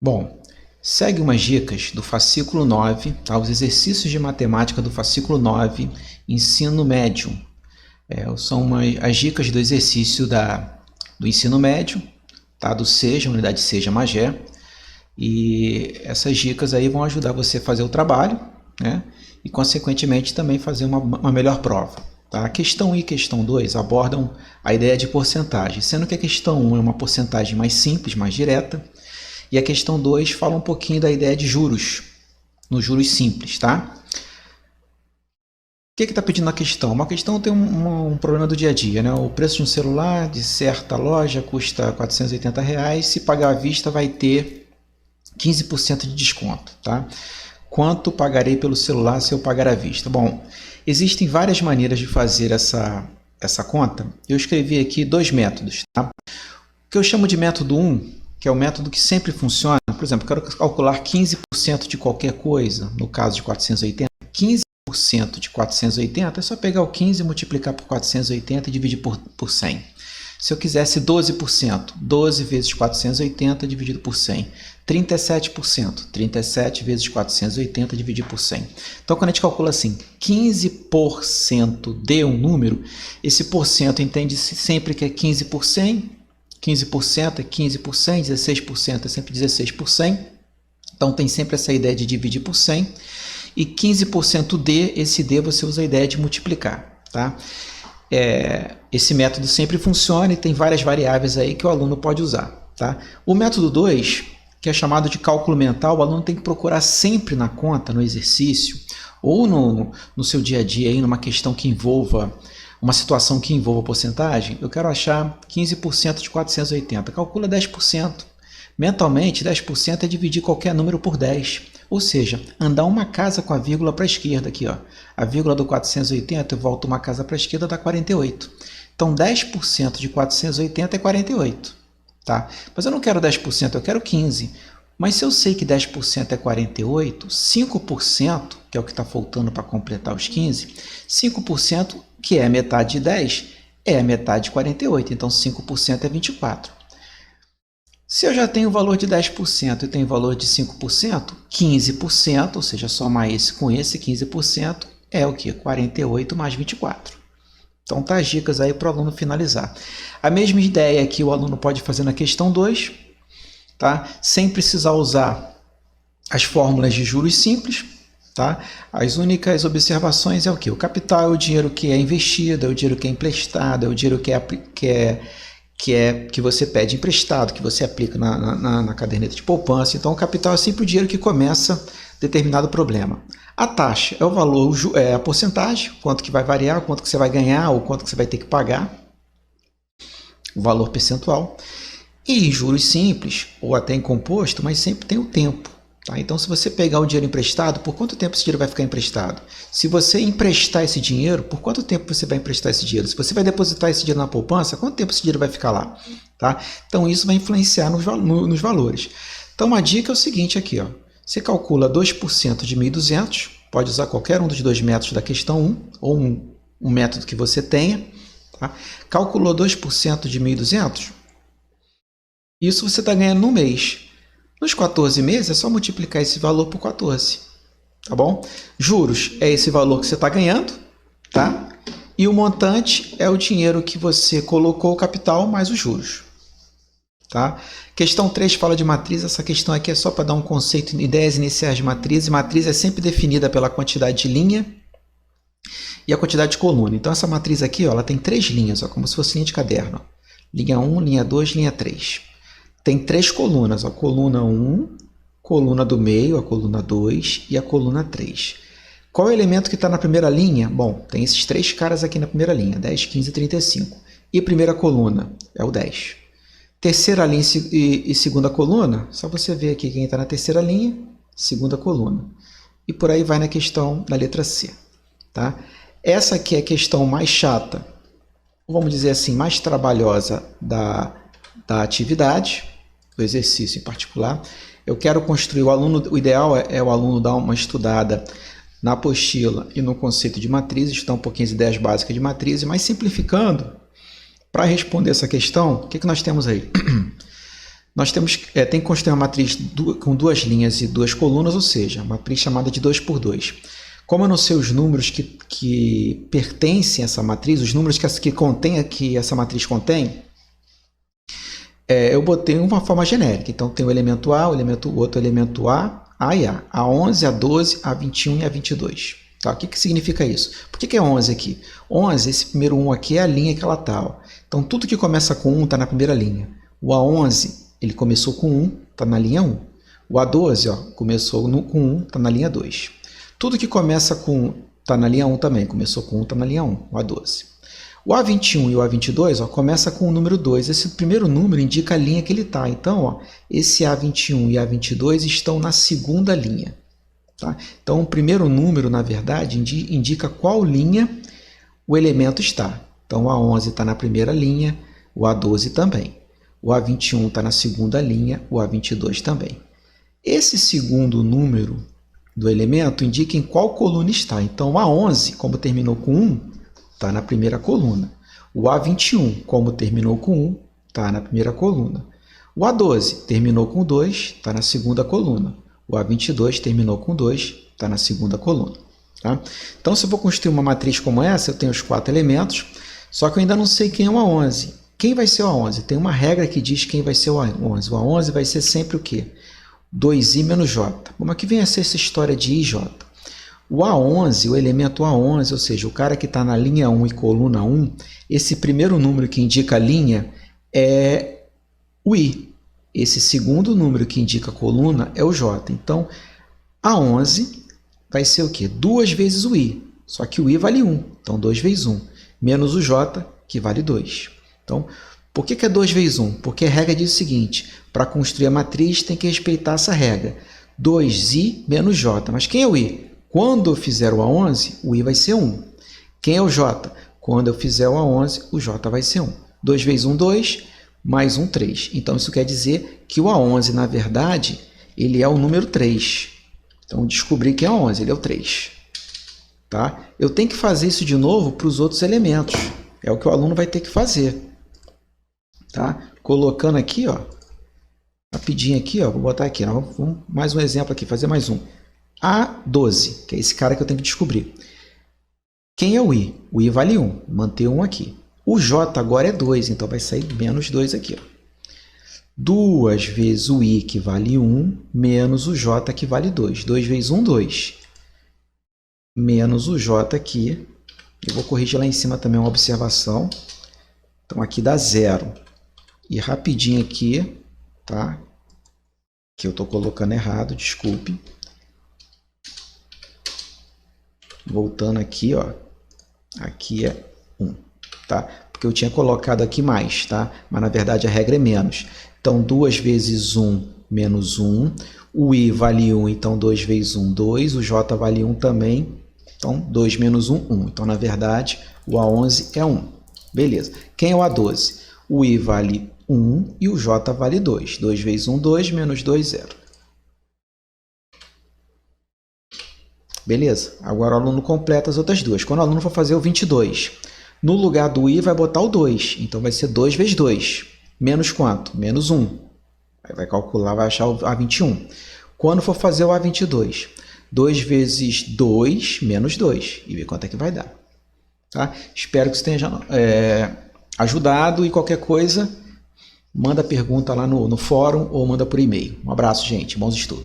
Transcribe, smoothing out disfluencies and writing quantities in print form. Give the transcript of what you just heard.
Bom, segue umas dicas do fascículo 9, tá? Os exercícios de matemática do fascículo 9, ensino médio. São as dicas do exercício do ensino médio, tá? Do SEJA, unidade SEJA Magé. E essas dicas aí vão ajudar você a fazer o trabalho, né? E consequentemente também fazer uma melhor prova. Tá? A questão 1 e questão 2 abordam a ideia de porcentagem, sendo que a questão 1 é uma porcentagem mais simples, mais direta, e a questão 2 fala um pouquinho da ideia de juros, nos juros simples. Tá? O que está pedindo na questão? Uma questão tem um problema do dia a dia, né? O preço de um celular de certa loja custa R$480, se pagar à vista vai ter 15% de desconto. Tá? Quanto pagarei pelo celular se eu pagar à vista? Bom, existem várias maneiras de fazer essa conta. Eu escrevi aqui dois métodos. Tá? O que eu chamo de método 1, que é o método que sempre funciona. Por exemplo, eu quero calcular 15% de qualquer coisa, no caso de 480. 15% de 480 é só pegar o 15 e multiplicar por 480 e dividir por 100. Se eu quisesse 12%, 12 vezes 480 dividido por 100. 37%, 37 vezes 480 dividido por 100. Então, quando a gente calcula assim, 15% de um número, esse porcento entende-se sempre que é 15 por 100, 15% é 15 por 100, 16% é sempre 16 por 100. Então, tem sempre essa ideia de dividir por 100. E 15% de, esse D você usa a ideia de multiplicar. Tá? Esse método sempre funciona e tem várias variáveis aí que o aluno pode usar. Tá? O método 2, que é chamado de cálculo mental, o aluno tem que procurar sempre na conta, no exercício, ou no seu dia a dia, aí, numa questão que envolva, uma situação que envolva porcentagem. Eu quero achar 15% de 480, calcula 10%. Mentalmente, 10% é dividir qualquer número por 10. Ou seja, andar uma casa com a vírgula para a esquerda aqui, ó. A vírgula do 480, eu volto uma casa para a esquerda, dá 48. Então, 10% de 480 é 48. Tá? Mas eu não quero 10%, eu quero 15%. Mas se eu sei que 10% é 48, 5%, que é o que está faltando para completar os 15%, 5%, que é a metade de 10, é a metade de 48. Então, 5% é 24. Se eu já tenho o valor de 10% e tenho o valor de 5%, 15%, ou seja, somar esse com esse, 15%, é o que? 48 mais 24. Então, tá as dicas aí para o aluno finalizar. A mesma ideia que o aluno pode fazer na questão 2, tá? Sem precisar usar as fórmulas de juros simples. Tá? As únicas observações é o que? O capital é o dinheiro que é investido, é o dinheiro que é emprestado, é o dinheiro que você pede emprestado, que você aplica na caderneta de poupança. Então, o capital é sempre o dinheiro que começa determinado problema. A taxa é o valor, é a porcentagem, quanto que vai variar, quanto que você vai ganhar ou quanto que você vai ter que pagar, o valor percentual. E juros simples, ou até em composto, mas sempre tem o tempo. Tá? Então, se você pegar o dinheiro emprestado, por quanto tempo esse dinheiro vai ficar emprestado? Se você emprestar esse dinheiro, por quanto tempo você vai emprestar esse dinheiro? Se você vai depositar esse dinheiro na poupança, quanto tempo esse dinheiro vai ficar lá? Tá? Então, isso vai influenciar nos valores. Então, uma dica é o seguinte aqui, ó. Você calcula 2% de 1.200, pode usar qualquer um dos dois métodos da questão 1, ou um método que você tenha. Tá? Calculou 2% de 1.200, isso você está ganhando no mês. Nos 14 meses, é só multiplicar esse valor por 14, tá bom? Juros é esse valor que você está ganhando, tá? E o montante é o dinheiro que você colocou o capital mais os juros, tá? Questão 3 fala de matriz, essa questão aqui é só para dar um conceito, ideias iniciais de matriz, e matriz é sempre definida pela quantidade de linha e a quantidade de coluna. Então, essa matriz aqui, ó, ela tem 3 linhas, ó, como se fosse linha de caderno. Ó. Linha 1, linha 2, linha 3. Tem 3 colunas, a coluna 1, coluna do meio, a coluna 2 e a coluna 3. Qual é o elemento que está na primeira linha? Bom, tem esses 3 caras aqui na primeira linha, 10, 15 e 35. E a primeira coluna é o 10. Terceira linha e segunda coluna, só você ver aqui quem está na terceira linha, segunda coluna. E por aí vai na questão da letra C. Tá? Essa aqui é a questão mais chata, vamos dizer assim, mais trabalhosa da atividade, do exercício em particular. Eu quero construir o ideal é o aluno dar uma estudada na apostila e no conceito de matriz, estudar um pouquinho as ideias básicas de matriz, mas simplificando, para responder essa questão, o que nós temos aí? Nós tem que construir uma matriz com duas linhas e duas colunas, ou seja, uma matriz chamada de 2 por 2. Como eu não sei os números que pertencem a essa matriz, os números que essa matriz contém, eu botei uma forma genérica. Então, tem o elemento A, o outro elemento A e A. A11, A12, A21 e A22. Tá? O que significa isso? Por que é 11 aqui? 11, esse primeiro 1 aqui é a linha que ela está. Então, tudo que começa com 1 está na primeira linha. O A11, ele começou com 1, está na linha 1. O A12, começou com 1, está na linha 2. Tudo que começa com 1 está na linha 1 também. Começou com 1, está na linha 1, o A12. O A21 e o A22 começa com o número 2. Esse primeiro número indica a linha que ele está. Então, esse A21 e A22 estão na segunda linha. Tá? Então, o primeiro número, na verdade, indica qual linha o elemento está. Então, o A11 está na primeira linha, o A12 também. O A21 está na segunda linha, o A22 também. Esse segundo número do elemento indica em qual coluna está. Então, o A11, como terminou com 1, está na primeira coluna. O A21, como terminou com 1, está na primeira coluna. O A12 terminou com 2, está na segunda coluna. O A22 terminou com 2, está na segunda coluna. Tá? Então, se eu vou construir uma matriz como essa, eu tenho os 4 elementos, só que eu ainda não sei quem é o A11. Quem vai ser o A11? Tem uma regra que diz quem vai ser o A11. O A11 vai ser sempre o quê? 2i menos j. Como é que vem a ser essa história de i e j? O A11, o elemento A11, ou seja, o cara que está na linha 1 e coluna 1, esse primeiro número que indica a linha é o i. Esse segundo número que indica a coluna é o j. Então, A11 vai ser o quê? 2 vezes o i. Só que o i vale 1. Então, 2 vezes 1. Menos o j, que vale 2. Então, por que é 2 vezes 1? Porque a regra diz o seguinte, para construir a matriz tem que respeitar essa regra. 2i menos j. Mas quem é o i? Quando eu fizer o A11, o i vai ser 1. Quem é o j? Quando eu fizer o A11, o j vai ser 1. 2 vezes 1, 2, mais 1, 3. Então, isso quer dizer que o A11, na verdade, ele é o número 3. Então, descobri que é o A11, ele é o 3. Tá? Eu tenho que fazer isso de novo para os outros elementos. É o que o aluno vai ter que fazer. Tá? Colocando aqui, rapidinho aqui, vou botar aqui, mais um exemplo aqui, fazer mais um. A12, que é esse cara que eu tenho que descobrir. Quem é o i? O i vale 1, manter 1 aqui. O j agora é 2, então vai sair menos 2 aqui. 2 vezes o i, que vale 1, menos o j, que vale 2. 2 vezes 1, 2. Menos o j aqui. Eu vou corrigir lá em cima também uma observação. Então, aqui dá 0. E rapidinho aqui, tá? Que eu estou colocando errado, desculpe. Voltando aqui, aqui é 1, tá? Porque eu tinha colocado aqui mais, tá? Mas na verdade a regra é menos. Então, 2 vezes 1 menos 1. O i vale 1, então 2 vezes 1, 2. O j vale 1 também. Então, 2 menos 1, 1. Então, na verdade, o A11 é 1. Beleza. Quem é o A12? O i vale 1 e o j vale 2. 2 vezes 1, 2, menos 2, 0. Beleza? Agora o aluno completa as outras duas. Quando o aluno for fazer o 22, no lugar do i vai botar o 2. Então, vai ser 2 vezes 2. Menos quanto? Menos 1. Aí vai calcular, vai achar o A21. Quando for fazer o A22, 2 vezes 2 menos 2. E ver quanto é que vai dar. Tá? Espero que isso tenha ajudado. E qualquer coisa, manda pergunta lá no fórum ou manda por e-mail. Um abraço, gente. Bons estudos.